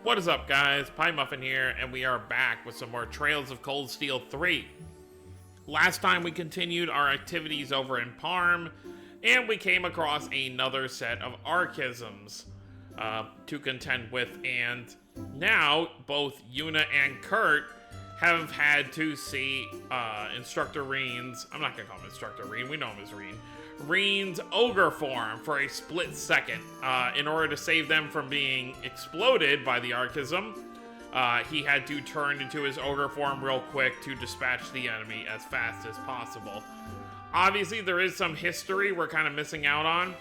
What is up, guys? Pie Muffin here, and we are back with some more Trails of Cold Steel 3. Last time we continued our activities over in Parm, and we came across another set of Archisms to contend with, and now both Yuna and Kurt have had to see Instructor Reen's, I'm not gonna call him Instructor Reen, we know him as Reen, Reen's ogre form for a split second. In order to save them from being exploded by the Archism, he had to turn into his ogre form real quick to dispatch the enemy as fast as possible. Obviously, there is some history we're kind of missing out on.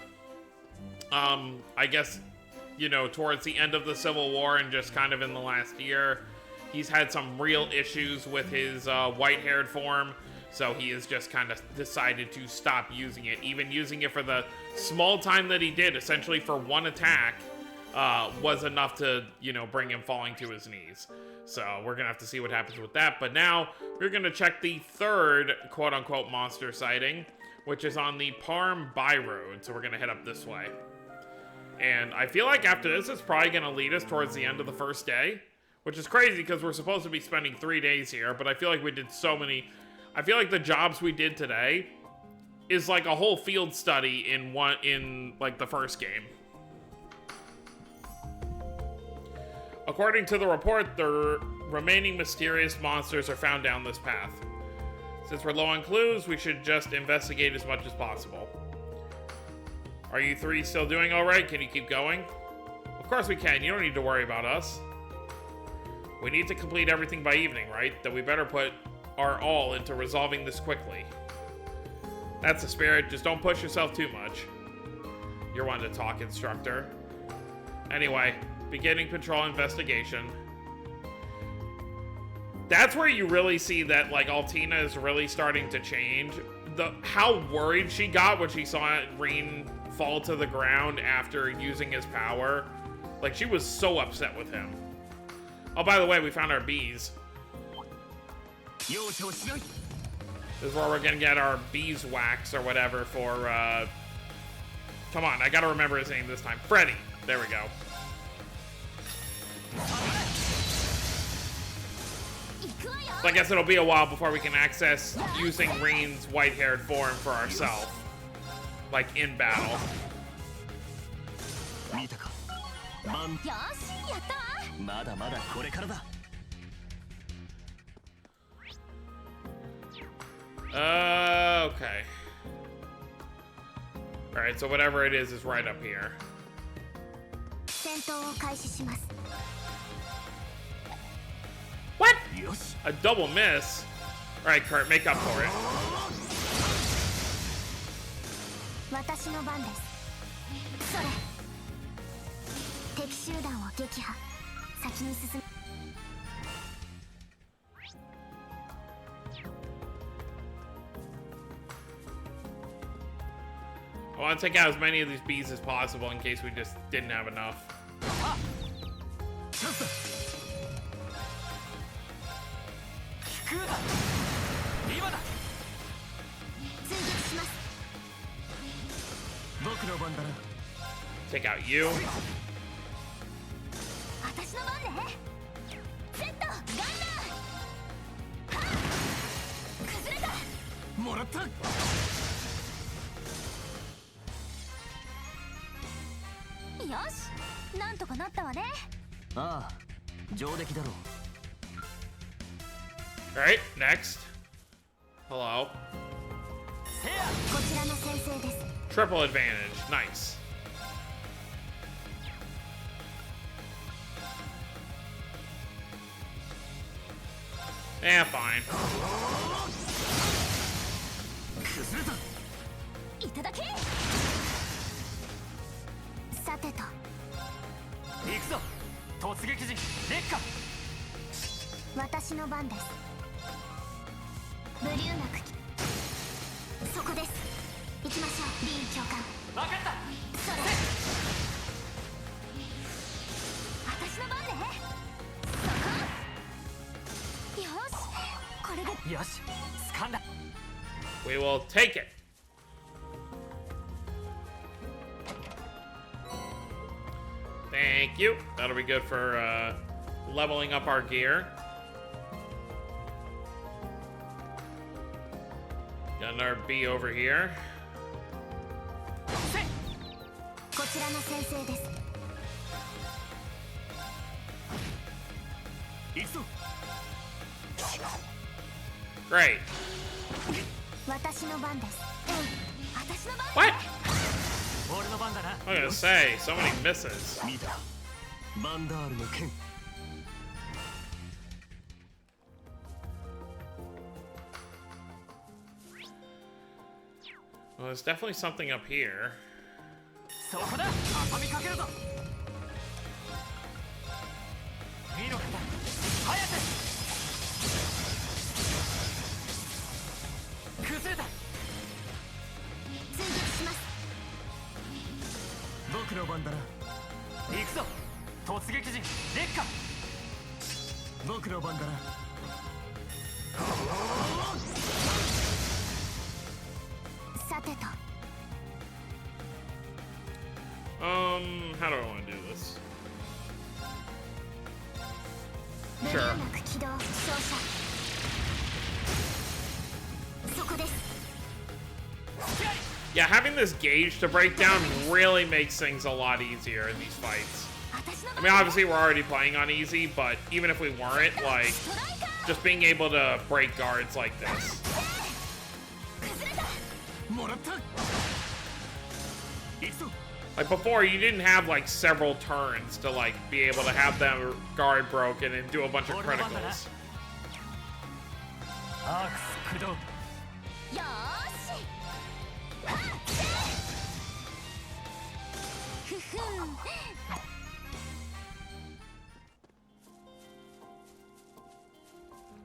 I guess, you know, towards the end of the Civil War and just kind of in the last year, he's had some real issues with his white-haired form. So he has just kind of decided to stop using it. Even using it for the small time that he did, essentially for one attack, was enough to, you know, bring him falling to his knees. So we're going to have to see what happens with that. But now we're going to check the third quote-unquote monster sighting, which is on the Parm Byroad. So we're going to head up this way. And I feel like after this, it's probably going to lead us towards the end of the first day, which is crazy because we're supposed to be spending 3 days here. But I feel like we did so many... I feel like the jobs we did today is like a whole field study in like the first game. According to the report, the remaining mysterious monsters are found down this path. Since we're low on clues, we should just investigate as much as possible. Are you three still doing all right? Can you keep going? Of course we can. You don't need to worry about us. We need to complete everything by evening, right? Then we better put our all into resolving this quickly. That's the spirit. Just don't push yourself too much. You're one to talk, instructor. Anyway, beginning patrol investigation. That's where you really see that, like, Altina is really starting to change. How worried she got when she saw Reen fall to the ground after using his power. Like, she was so upset with him. Oh, by the way, we found our bees. This is where we're gonna get our beeswax or whatever for, come on, I gotta remember his name this time. Freddy. There we go. So I guess it'll be a while before we can access using Reen's white-haired form for ourselves. Like, in battle. Okay. Alright, so whatever it is right up here. What? A double miss? Alright, Kurt, make up for it. I want to take out as many of these bees as possible in case we just didn't have enough. Take out you. Alright, next. Hello. Triple advantage. Nice. Yeah, fine. We will take it. Thank you. That'll be good for leveling up our gear. Got another B over here. Great. What? I'm gonna say, so many misses. Well, there's definitely something up here. How do I want to do this? Sure. Yeah, having this gauge to break down really makes things a lot easier in these fights. I mean, obviously we're already playing on easy, but even if we weren't, like, just being able to break guards like this. Like before, you didn't have like several turns to like be able to have them guard broken and do a bunch of criticals.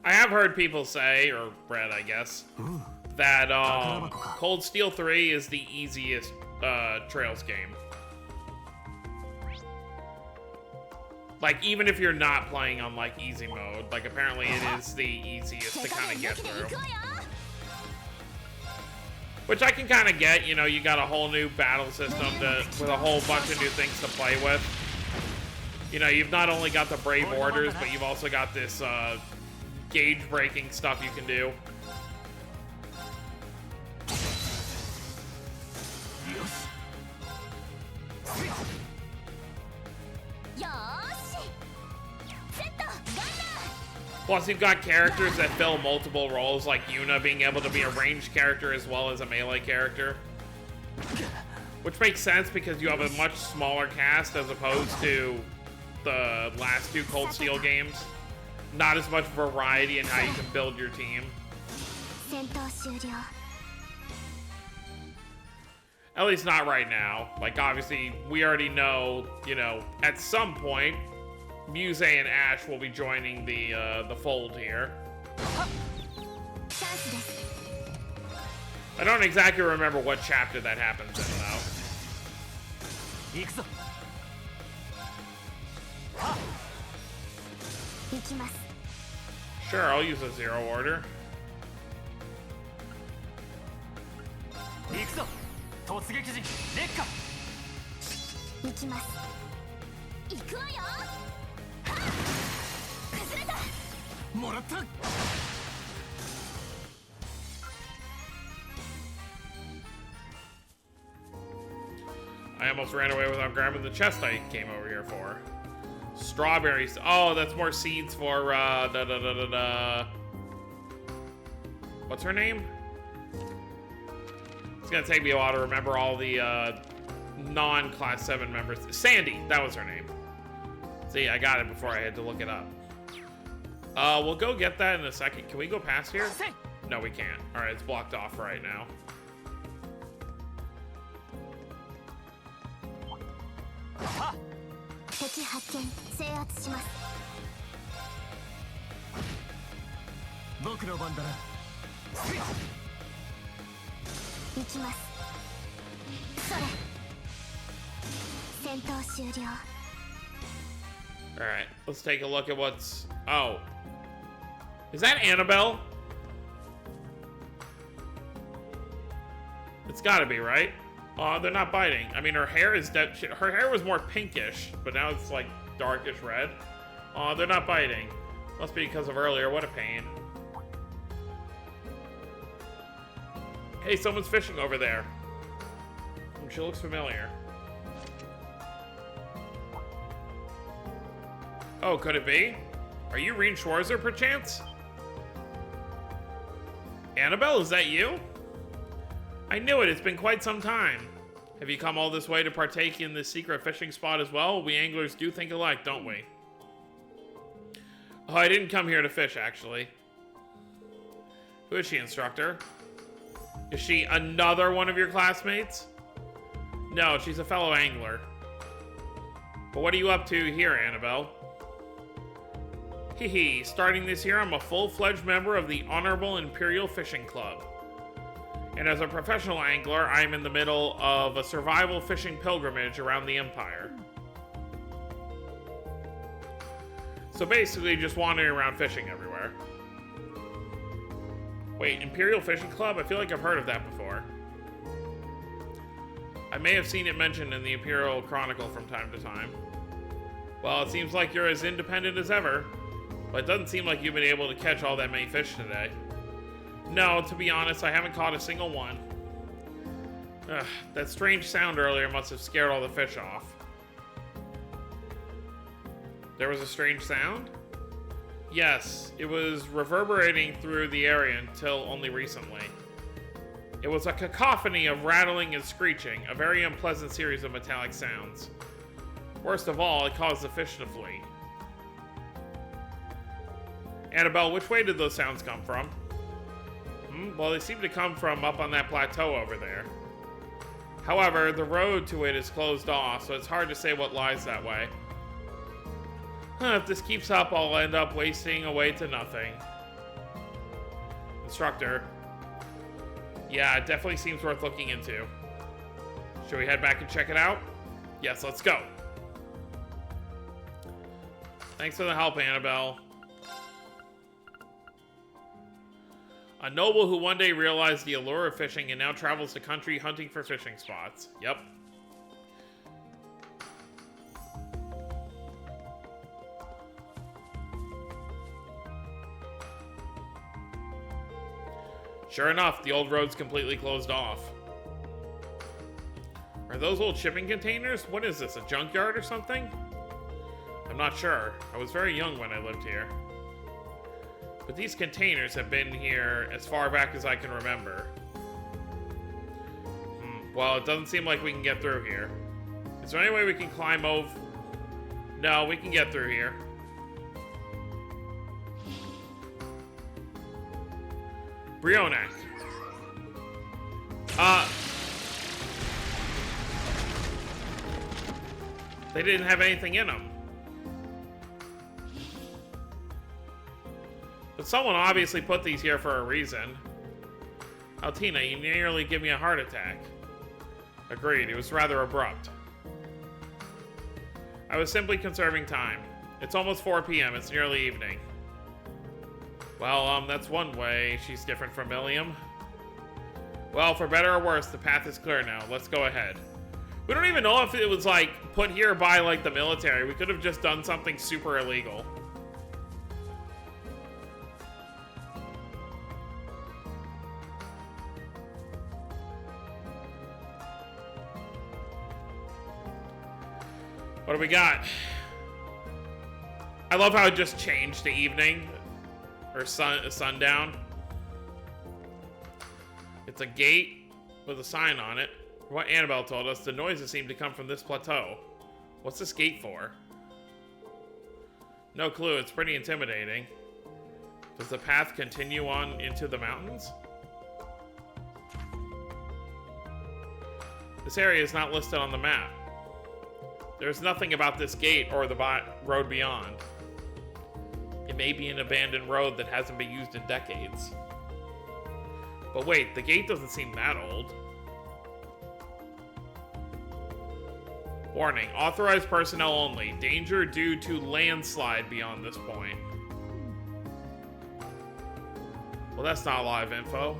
I have heard people say, or read, I guess, that Cold Steel 3 is the easiest Trails game. Like, even if you're not playing on, like, easy mode, like, apparently it is the easiest to kind of get through. Which I can kind of get, you know, you got a whole new battle system with a whole bunch of new things to play with. You know, you've not only got the Brave Orders, but you've also got this, gauge-breaking stuff you can do. Plus, you've got characters that fill multiple roles, like Yuna being able to be a ranged character as well as a melee character. Which makes sense because you have a much smaller cast as opposed to the last two Cold Steel games. Not as much variety in how you can build your team. At least not right now. Like, obviously, we already know, you know, at some point, Muse and Ash will be joining the fold here. I don't exactly remember what chapter that happens in, though. Sure, I'll use a zero order. I almost ran away without grabbing the chest I came over here for. Strawberries. Oh, that's more seeds for, what's her name? It's gonna take me a while to remember all the, non-Class 7 members. Sandy, that was her name. See, I got it before I had to look it up. We'll go get that in a second. Can we go past here? No, we can't. Alright, it's blocked off right now. Alright, let's take a look at what's... Oh. Is that Annabelle? It's gotta be, right? They're not biting. I mean, her hair is her hair was more pinkish, but now it's like darkish red. They're not biting. Must be because of earlier. What a pain. Hey, someone's fishing over there. She looks familiar. Oh, could it be? Are you Rean Schwarzer, perchance? Annabelle, is that you? I knew it. It's been quite some time. Have you come all this way to partake in this secret fishing spot as well? We anglers do think alike, don't we? Oh, I didn't come here to fish, actually. Who is she, instructor? Is she another one of your classmates? No, she's a fellow angler. But what are you up to here, Annabelle? Hee, starting this year, I'm a full-fledged member of the Honorable Imperial Fishing Club. And as a professional angler, I'm in the middle of a survival fishing pilgrimage around the Empire. So basically, just wandering around fishing everywhere. Wait, Imperial Fishing Club? I feel like I've heard of that before. I may have seen it mentioned in the Imperial Chronicle from time to time. Well, it seems like you're as independent as ever. But it doesn't seem like you've been able to catch all that many fish today. No, to be honest, I haven't caught a single one. Ugh, that strange sound earlier must have scared all the fish off. There was a strange sound? Yes, it was reverberating through the area until only recently. It was a cacophony of rattling and screeching, a very unpleasant series of metallic sounds. Worst of all, it caused the fish to flee. Annabelle, which way did those sounds come from? Well, they seem to come from up on that plateau over there. However, the road to it is closed off, so it's hard to say what lies that way. If this keeps up, I'll end up wasting away to nothing. Instructor. Yeah, it definitely seems worth looking into. Should we head back and check it out? Yes, let's go. Thanks for the help, Annabelle. A noble who one day realized the allure of fishing and now travels the country hunting for fishing spots. Yep. Sure enough, the old road's completely closed off. Are those old shipping containers? What is this, a junkyard or something? I'm not sure. I was very young when I lived here. But these containers have been here as far back as I can remember. Well, it doesn't seem like we can get through here. Is there any way we can climb over? No, we can get through here. Brionac. They didn't have anything in them. But someone obviously put these here for a reason. Altina, you nearly give me a heart attack. Agreed, it was rather abrupt. I was simply conserving time. It's almost 4 p.m., it's nearly evening. Well, that's one way she's different from Ilium. Well, for better or worse, the path is clear now. Let's go ahead. We don't even know if it was, like, put here by, like, the military. We could have just done something super illegal. What do we got? I love how it just changed to evening. Or sundown. It's a gate with a sign on it. From what Annabelle told us, the noises seem to come from this plateau. What's this gate for? No clue, it's pretty intimidating. Does the path continue on into the mountains? This area is not listed on the map. There's nothing about this gate or the road beyond. It may be an abandoned road that hasn't been used in decades. But wait, the gate doesn't seem that old. Warning, authorized personnel only. Danger due to landslide beyond this point. Well, that's not a lot of info.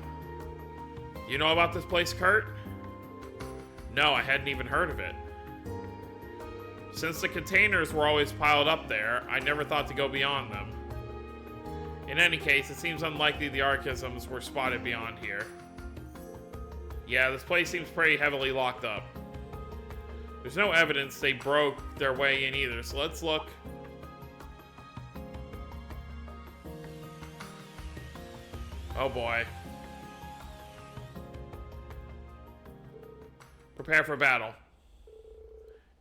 You know about this place, Kurt? No, I hadn't even heard of it. Since the containers were always piled up there, I never thought to go beyond them. In any case, it seems unlikely the Archisms were spotted beyond here. Yeah, this place seems pretty heavily locked up. There's no evidence they broke their way in either, so let's look. Oh boy. Prepare for battle.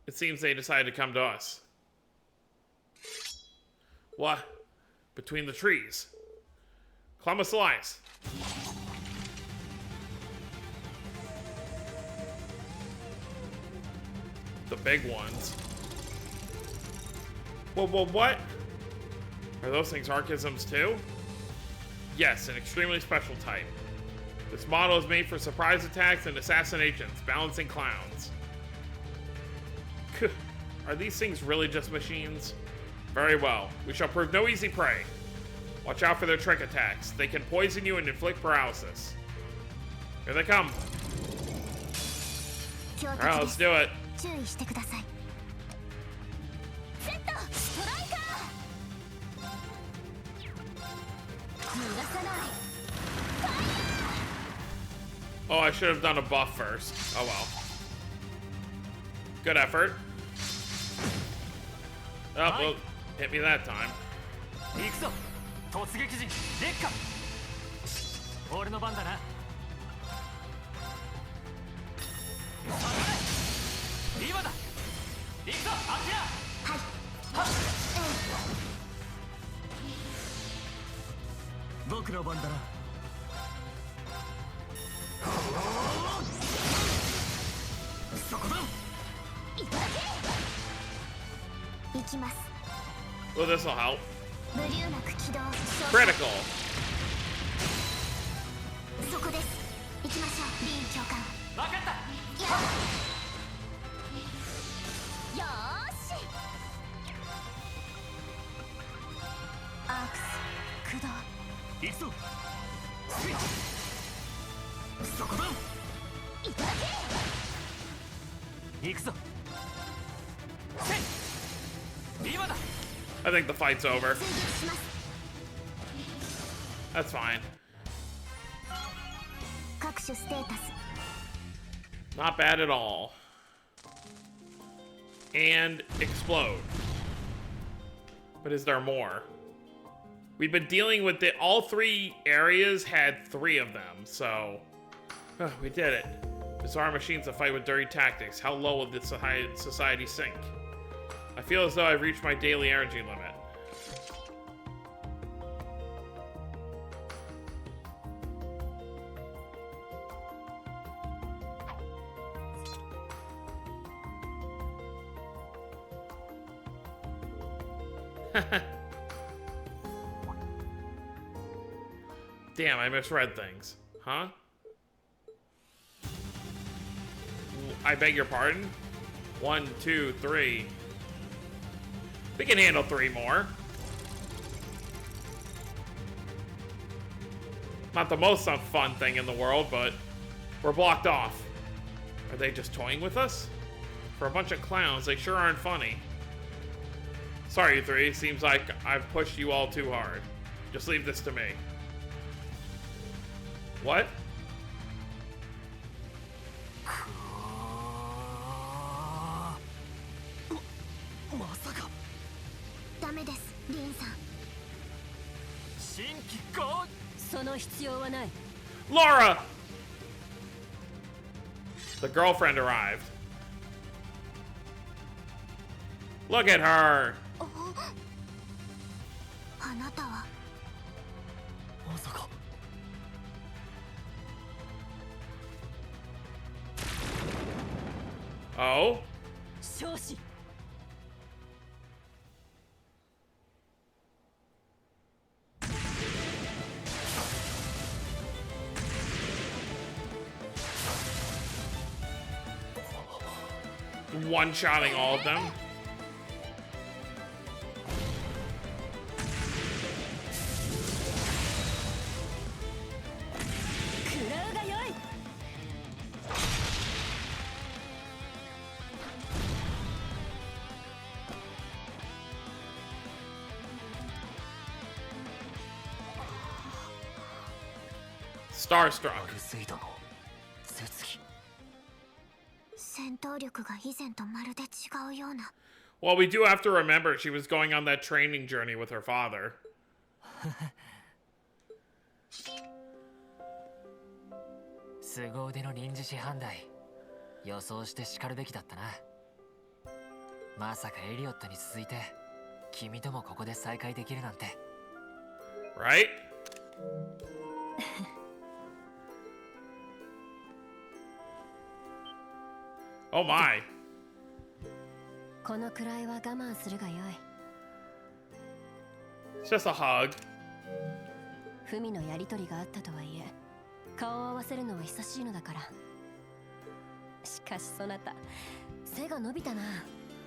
It seems they decided to come to us. What? Between the trees. Climb a slice. The big ones. Whoa, what? Are those things Archisms too? Yes, an extremely special type. This model is made for surprise attacks and assassinations, balancing clowns. Are these things really just machines? Very well. We shall prove no easy prey. Watch out for their trick attacks. They can poison you and inflict paralysis. Here they come. Alright, let's do it. Oh, I should have done a buff first. Oh well. Good effort. Oh, well, hit me that time. Well, this'll help. Critical. I think the fight's over. That's fine. Not bad at all. And explode. But is there more? We've been dealing with it. All three areas had 3 of them, so we did it. Bizarre machines that fight with dirty tactics. How low will this society sink? I feel as though I've reached my daily energy limit. Damn, I misread things. Huh? I beg your pardon? 1, 2, 3. We can handle 3 more. Not the most fun thing in the world, but we're blocked off. Are they just toying with us? For a bunch of clowns, they sure aren't funny. Sorry, you 3. Seems like I've pushed you all too hard. Just leave this to me. What? Laura! The girlfriend arrived. Look at her! Oh? One-shotting all of them. Starstruck. 戦闘力が以前とまるで違うような。 Well, we do have to remember she was going on that training journey with her father. 凄腕の臨時師範代、予想して叱るべきだったな。まさかエリオットに続いて君ともここで再会できるなんて。 Right? Oh my. このくらいは我慢するがよい。 It's just a hug. フミのやりとりがあったとはいえ、顔を合わせるのは久しいのだから。しかしそなた、背が伸びたな。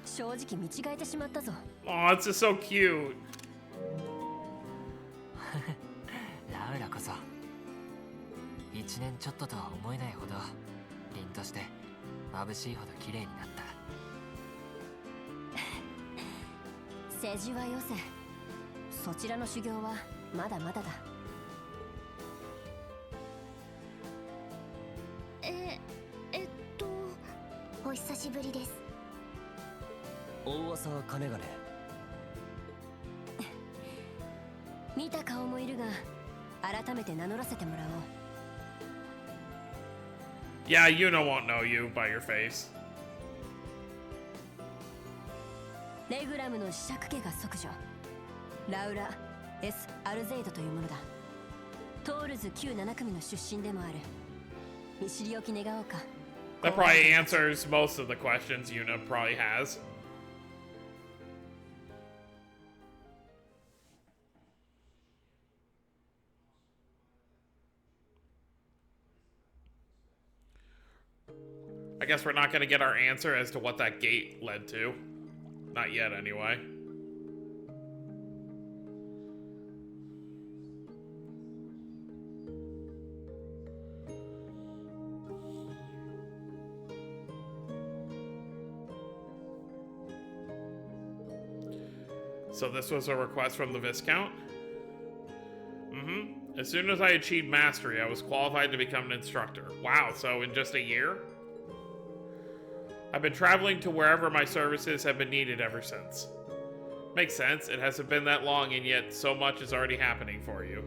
正直見違えてしまったぞ。 Oh, it's just so cute. ラウラこそ1年ちょっととは思えないほど凛として眩しいほど綺麗になった。世辞はよせ。そちらの修行はまだまだだ。お久しぶりです。大噂は金がね。見た顔もいるが、改めて名乗らせてもらおう。 Yeah, Yuna won't know you by your face. レグラムの子爵家が即女、ラウラ・エス・アルゼイドというものだ。トールズ旧7組の出身でもある。見知りおき願おうか。 That probably answers most of the questions Yuna probably has. I guess we're not going to get our answer as to what that gate led to. Not yet, anyway. So this was a request from the Viscount? Mm-hmm. As soon as I achieved mastery, I was qualified to become an instructor. Wow, so in just a year? I've been traveling to wherever my services have been needed ever since. Makes sense, it hasn't been that long and yet so much is already happening for you.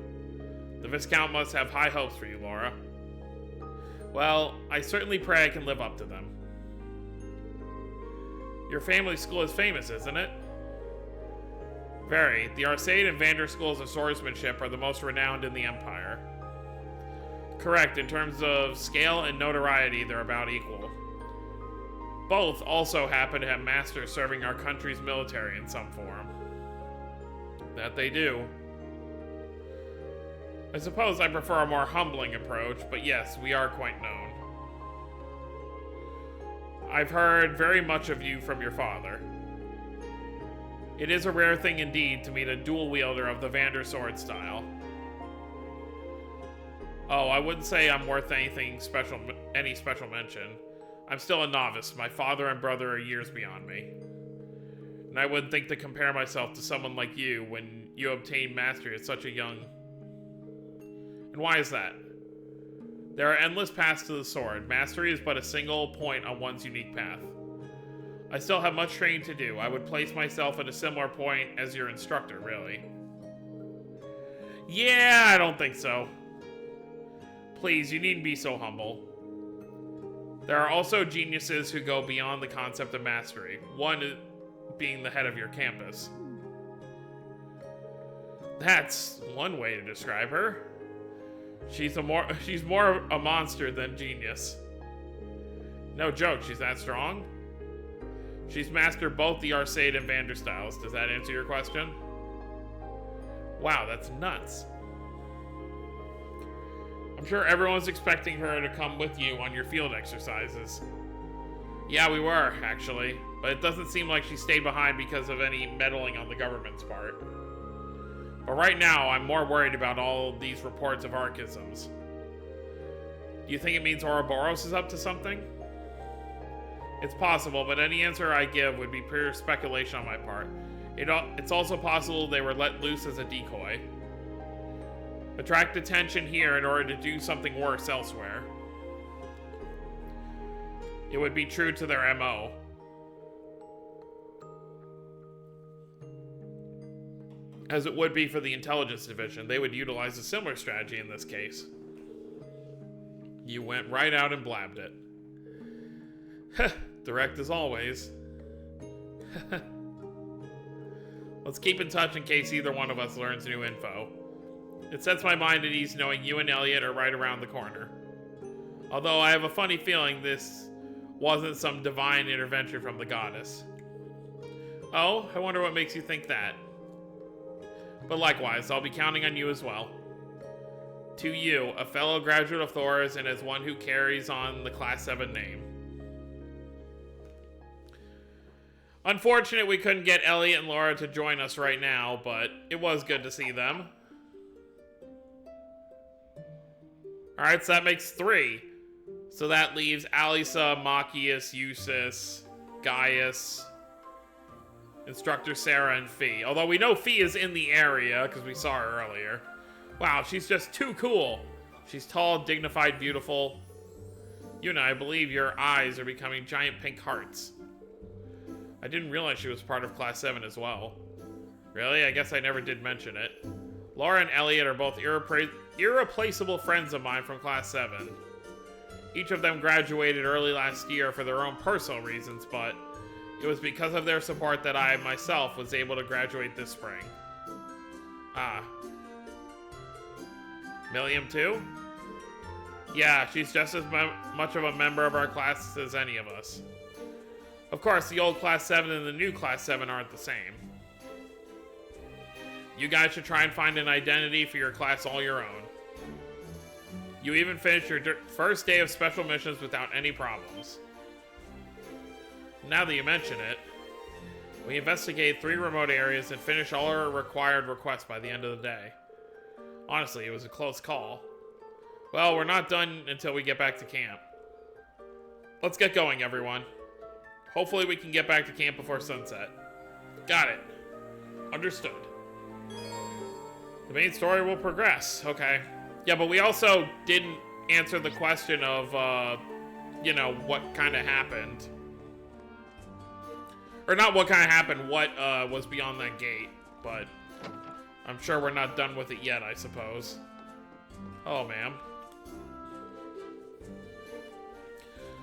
The Viscount must have high hopes for you, Laura. Well, I certainly pray I can live up to them. Your family school is famous, isn't it? Very. The Arcade and Vander schools of swordsmanship are the most renowned in the Empire. Correct, in terms of scale and notoriety, they're about equal. Both also happen to have masters serving our country's military in some form. That they do. I suppose I prefer a more humbling approach, but yes, we are quite known. I've heard very much of you from your father. It is a rare thing indeed to meet a dual wielder of the Vander sword style. Oh, I wouldn't say I'm worth any special mention. I'm still a novice. My father and brother are years beyond me. And I wouldn't think to compare myself to someone like you when you obtain mastery at such a young... And why is that? There are endless paths to the sword. Mastery is but a single point on one's unique path. I still have much training to do. I would place myself at a similar point as your instructor, really. Yeah, I don't think so. Please, you needn't be so humble. There are also geniuses who go beyond the concept of mastery. One being the head of your campus. That's one way to describe her. She's more a monster than genius. No joke, she's that strong? She's mastered both the Arcade and Vander styles. Does that answer your question? Wow, that's nuts. I'm sure everyone's expecting her to come with you on your field exercises. Yeah, we were, actually. But it doesn't seem like she stayed behind because of any meddling on the government's part. But right now, I'm more worried about all these reports of archisms. Do you think it means Ouroboros is up to something? It's possible, but any answer I give would be pure speculation on my part. It's also possible they were let loose as a decoy. Attract attention here in order to do something worse elsewhere. It would be true to their MO. As it would be for the Intelligence Division. They would utilize a similar strategy in this case. You went right out and blabbed it. Direct as always. Let's keep in touch in case either one of us learns new info. It sets my mind at ease knowing you and Elliot are right around the corner. Although I have a funny feeling this wasn't some divine intervention from the goddess. Oh, I wonder what makes you think that. But likewise, I'll be counting on you as well. To you, a fellow graduate of Thors and as one who carries on the Class 7 name. Unfortunate we couldn't get Elliot and Laura to join us right now, but it was good to see them. Alright, so that makes 3. So that leaves Alisa, Machias, Eustace, Gaius, Instructor Sarah, and Fee. Although we know Fee is in the area, because we saw her earlier. Wow, she's just too cool. She's tall, dignified, beautiful. Yuna, I believe your eyes are becoming giant pink hearts. I didn't realize she was part of Class 7 as well. Really? I guess I never did mention it. Laura and Elliot are both irreplaceable friends of mine from Class 7. Each of them graduated early last year for their own personal reasons, but it was because of their support that I, myself, was able to graduate this spring. Ah. Milliam too? Yeah, she's just as much of a member of our class as any of us. Of course, the old Class 7 and the new Class 7 aren't the same. You guys should try and find an identity for your class all your own. You even finished your first day of special missions without any problems. Now that you mention it, we investigated 3 remote areas and finished all our required requests by the end of the day. Honestly, it was a close call. Well, we're not done until we get back to camp. Let's get going, everyone. Hopefully we can get back to camp before sunset. Got it. Understood. The main story will progress. Okay. Yeah, but we also didn't answer the question of, you know, what kind of happened. Or not what kind of happened, what was beyond that gate. But I'm sure we're not done with it yet, I suppose. Oh, ma'am.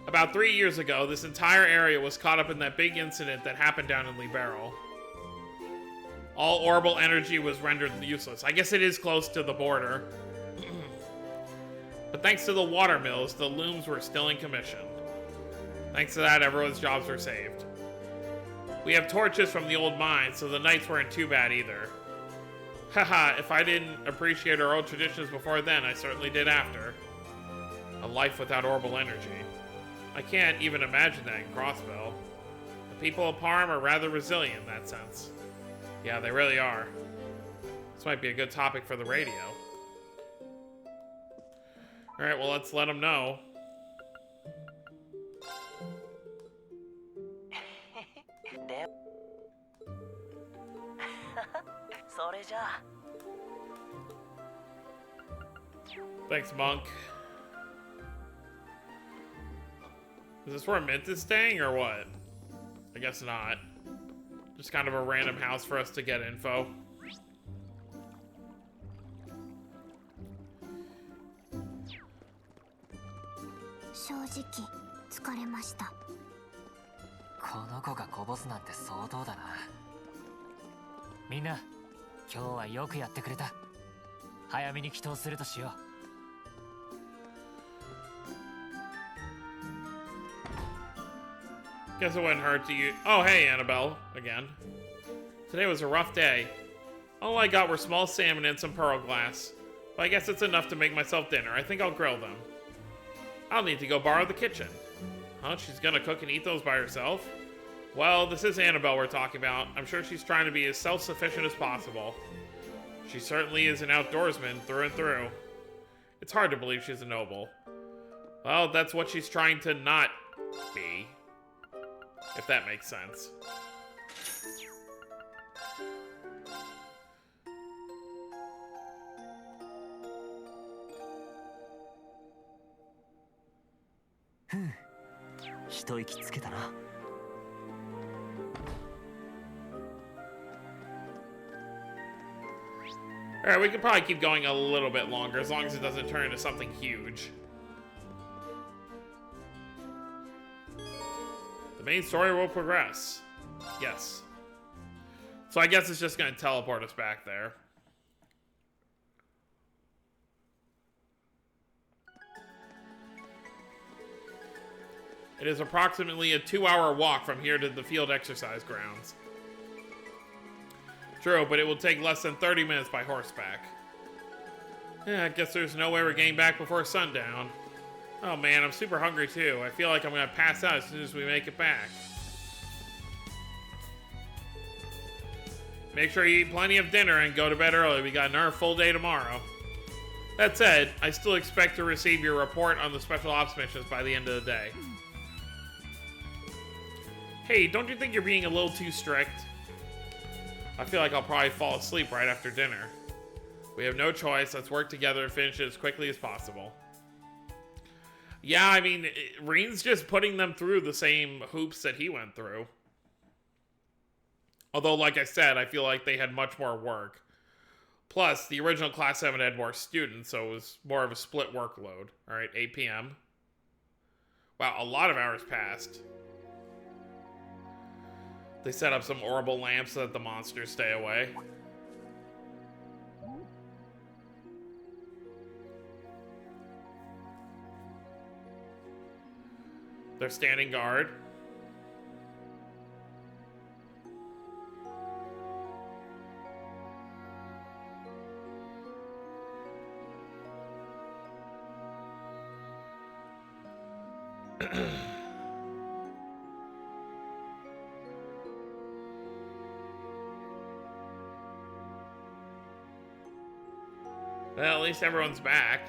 About 3 years ago, this entire area was caught up in that big incident that happened down in Libero. All orbital energy was rendered useless. I guess it is close to the border. But thanks to the water mills, the looms were still in commission. Thanks to that, everyone's jobs were saved. We have torches from the old mine, so the nights weren't too bad either. Haha, if I didn't appreciate our old traditions before then, I certainly did after. A life without orbital energy. I can't even imagine that in Crossbell. The people of Parm are rather resilient in that sense. Yeah, they really are. This might be a good topic for the radio. Alright, well, let's let them know. それじゃあ Thanks, Monk. Is this where Mint is staying, or what? I guess not. Just kind of a random house for us to get info. "この子がこぼすなんて相当だな。みんな、今日はよくやってくれた。早めに祈祷するとしよう。Guess it wouldn't hurt to you. Oh, hey, Annabelle. Again. Today was a rough day. All I got were small salmon and some pearl glass. But I guess it's enough to make myself dinner. I think I'll grill them. I'll need to go borrow the kitchen. Huh? She's gonna cook and eat those by herself? Well, this is Annabelle we're talking about. I'm sure she's trying to be as self-sufficient as possible. She certainly is an outdoorsman through and through. It's hard to believe she's a noble. Well, that's what she's trying to not be. If that makes sense. 一息つけたな。Alright, we could probably keep going a little bit longer as long as it doesn't turn into something huge. The main story will progress. Yes. So I guess it's just going to teleport us back there. It is approximately a 2-hour walk from here to the field exercise grounds. True, but it will take less than 30 minutes by horseback. Yeah, I guess there's no way we're getting back before sundown. Oh man, I'm super hungry too. I feel like I'm gonna pass out as soon as we make it back. Make sure you eat plenty of dinner and go to bed early. We got another full day tomorrow. That said, I still expect to receive your report on the special ops missions by the end of the day. Hey, don't you think you're being a little too strict? I feel like I'll probably fall asleep right after dinner. We have no choice. Let's work together and finish it as quickly as possible. Yeah, I mean, Reen's just putting them through the same hoops that he went through. Although, like I said, I feel like they had much more work. Plus, the original Class 7 had more students, so it was more of a split workload. Alright, 8 p.m. Wow, a lot of hours passed. They set up some orbital lamps so that the monsters stay away. They're standing guard. Well, at least everyone's back.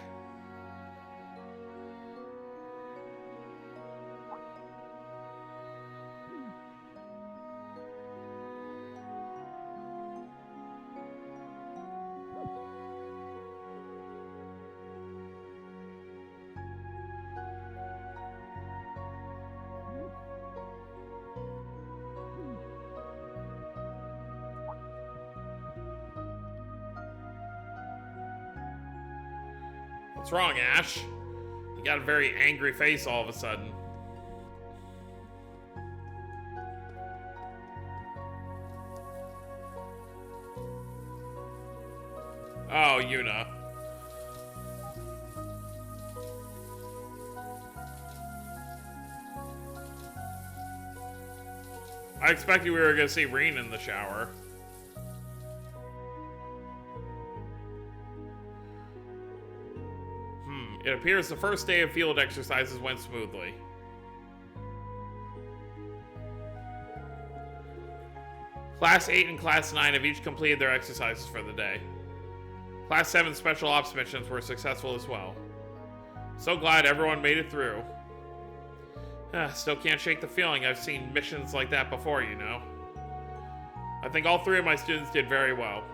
What's wrong, Ash? You got a very angry face all of a sudden. Oh, Yuna. I expected we were going to see Reen in the shower. It appears the first day of field exercises went smoothly. Class 8 and Class 9 have each completed their exercises for the day. Class 7 special ops missions were successful as well. So glad everyone made it through. Still can't shake the feeling I've seen missions like that before, you know. I think all 3 of my students did very well,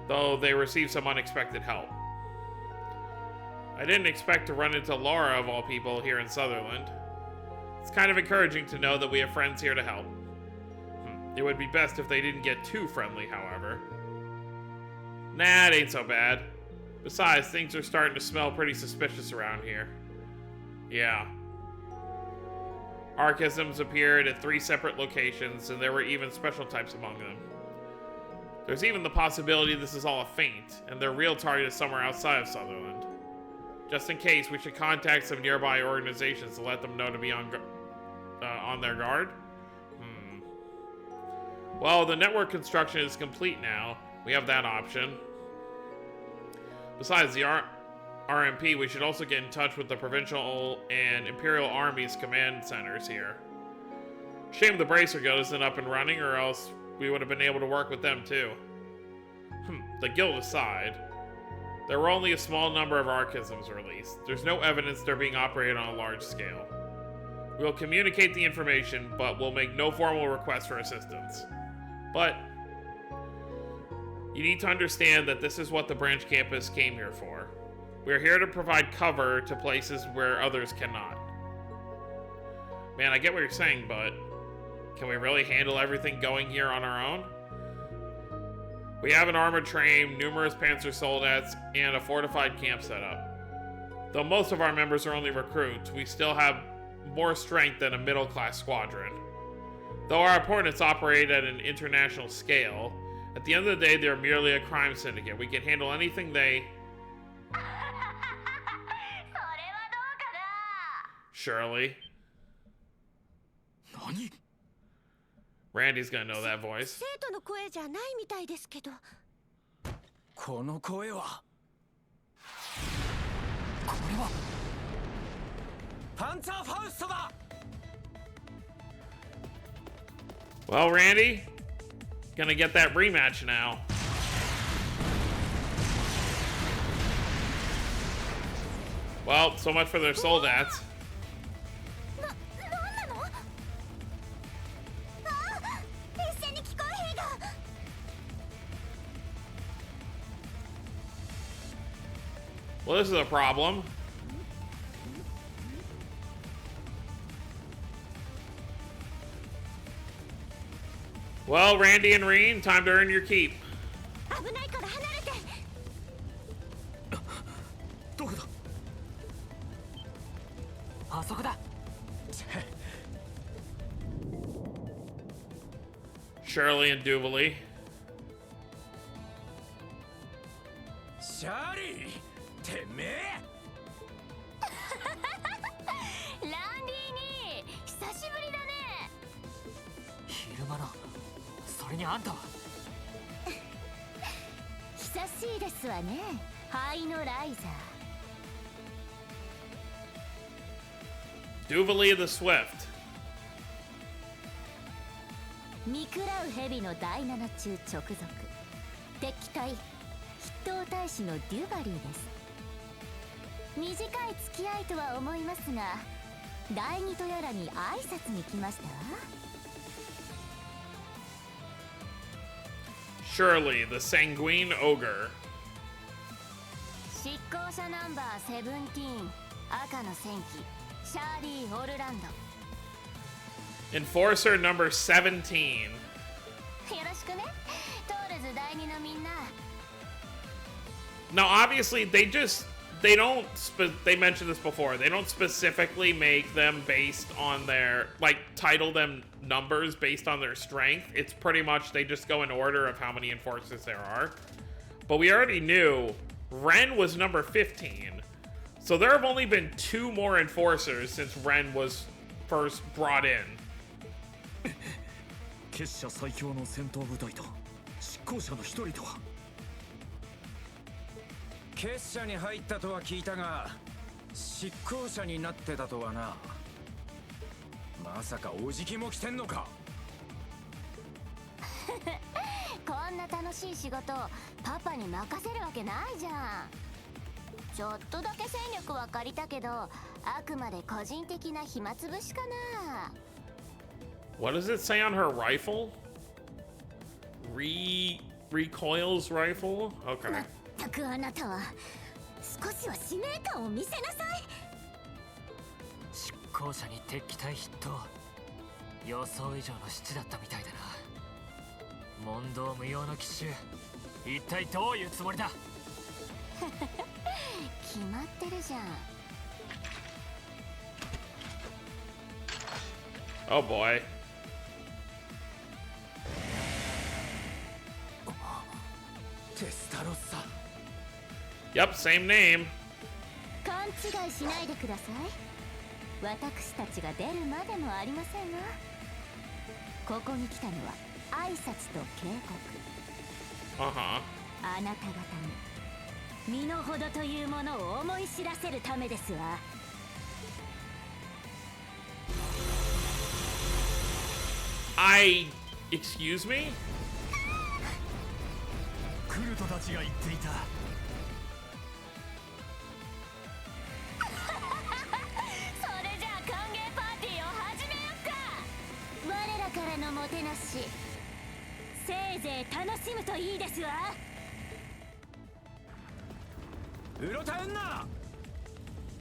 though they received some unexpected help. I didn't expect to run into Laura, of all people, here in Sutherland. It's kind of encouraging to know that we have friends here to help. It would be best if they didn't get too friendly, however. Nah, it ain't so bad. Besides, things are starting to smell pretty suspicious around here. Yeah. Archisms appeared at 3 separate locations, and there were even special types among them. There's even the possibility this is all a feint, and their real target is somewhere outside of Sutherland. Just in case, we should contact some nearby organizations to let them know to be on their guard. Well, the network construction is complete now. We have that option. Besides the RMP, we should also get in touch with the provincial and Imperial Army's command centers here. Shame the Bracer Guild isn't up and running, or else we would have been able to work with them too. The guild aside, there were only a small number of Archisms released. There's no evidence they're being operated on a large scale. We'll communicate the information, but we'll make no formal request for assistance. But you need to understand that this is what the branch campus came here for. We're here to provide cover to places where others cannot. Man, I get what you're saying, but can we really handle everything going here on our own? We have an armored train, numerous Panzer Soldats, and a fortified camp set up. Though most of our members are only recruits, we still have more strength than a middle-class squadron. Though our opponents operate at an international scale, at the end of the day, they're merely a crime syndicate. We can handle anything they... Shirley. Randy's gonna know that voice. 生徒の声じゃないみたいですけど。この声はこれはパンツァーファウストだ。 Well, Randy, gonna get that rematch now. Well, so much for their Soldats. なんなの？あ、一斉に機械兵が。Well, this is a problem. Well, Randy and Reen, time to earn your keep. 危ないから離れて。どこだ。あそこだ。 Shirley and Duvalie. シャーリー、てめえ。ランディに久しぶりだね。昼間のそれにあんたは。久しいですわね。灰のライザー。 Duvalie the Swift. 見食らう蛇の第7中直属敵対筆頭大使のデュバリーです。短い付き合いとは思いますが、第二とやらに挨拶に来ましたわ。 Shirley the Sanguine Ogre. 執行者ナンバー17、赤の戦機シャーリー・オルランド。 Enforcer number 17. よろしくね。トーレズ第2のみんな。 Now, obviously, they mentioned this before. They don't specifically make them based on their, like, title them numbers based on their strength. It's pretty much they just go in order of how many enforcers there are. But we already knew Ren was number 15. So there have only been 2 more enforcers since Ren was first brought in. 結社最強の戦闘部隊と執行者の一人とは。結社に入ったとは聞いたが、執行者になってたとはな。まさかおじきも来てんのか。こんな楽しい仕事パパに任せるわけないじゃん。ちょっとだけ戦力は借りたけど、あくまで個人的な暇つぶしかな。 What does it say on her rifle? Recoils rifle? Okay. まったくあなたは少しは使命感を見せなさい。執行者に敵機対筆頭。予想以上の質だったみたいだな。問答無用の奇襲。一体どういうつもりだ。決まってるじゃん。 Oh boy. テスタロッサ。 Yep, same name. 勘違いしないでください。私たちが出るまでもありませんが、ここに来たのは挨拶と警告。 Uh-huh. あなた方に身の程というものを思い知らせるためですわ。 Excuse me? クルトたちが言っていた。それじゃあ歓迎パーティーを始めよっか。我らからのもてなし、せいぜい楽しむといいですわ。ウロタウンナ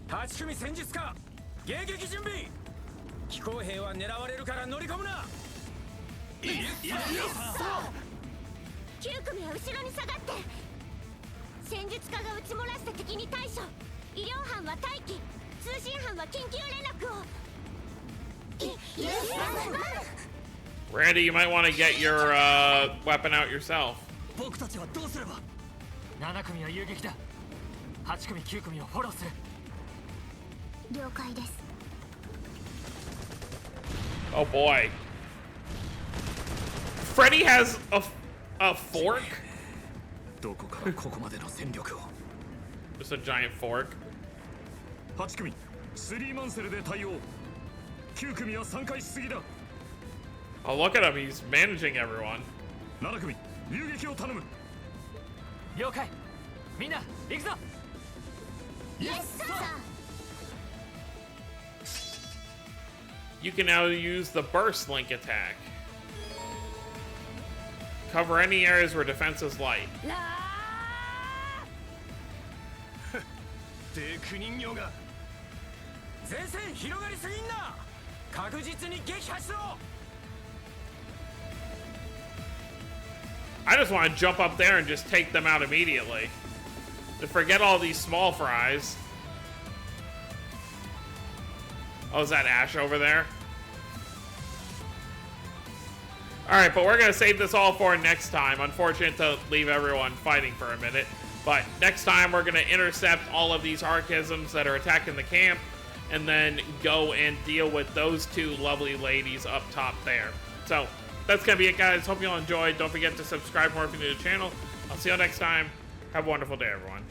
8組戦術家迎撃準備。機構兵は狙われるから乗り込むな。9組は後ろに下がって。戦術家が撃ち漏らした敵に対処。医療班は待機、通信班は緊急連絡を。Randy, you might want to get your weapon out yourself. 僕たちはどうすれば。7組は遊撃だ。8組9組をフォローする。了解です。 Oh boy. Freddy has a fork? どこからここまでの戦力を。 Just a giant fork. 8組スリーマンセルで対応。9組は3回しすぎだ。 Oh, look at him. He's managing everyone. 7組遊撃を頼む。了解。みんな行くぞ。イエスサー。 You can now use the burst link attack. Cover any areas where defense is light. デク人形が。前線広がりすぎんな。確実に撃破しろ。 I just want to jump up there and just take them out immediately. To forget all these small fries. Oh, is that Ash over there? Alright, but we're going to save this all for next time. Unfortunate to leave everyone fighting for a minute. But next time we're going to intercept all of these Archisms that are attacking the camp. And then go and deal with those two lovely ladies up top there. So, that's going to be it, guys. Hope you all enjoyed. Don't forget to subscribe more if you're new to the channel. I'll see you all next time. Have a wonderful day, everyone.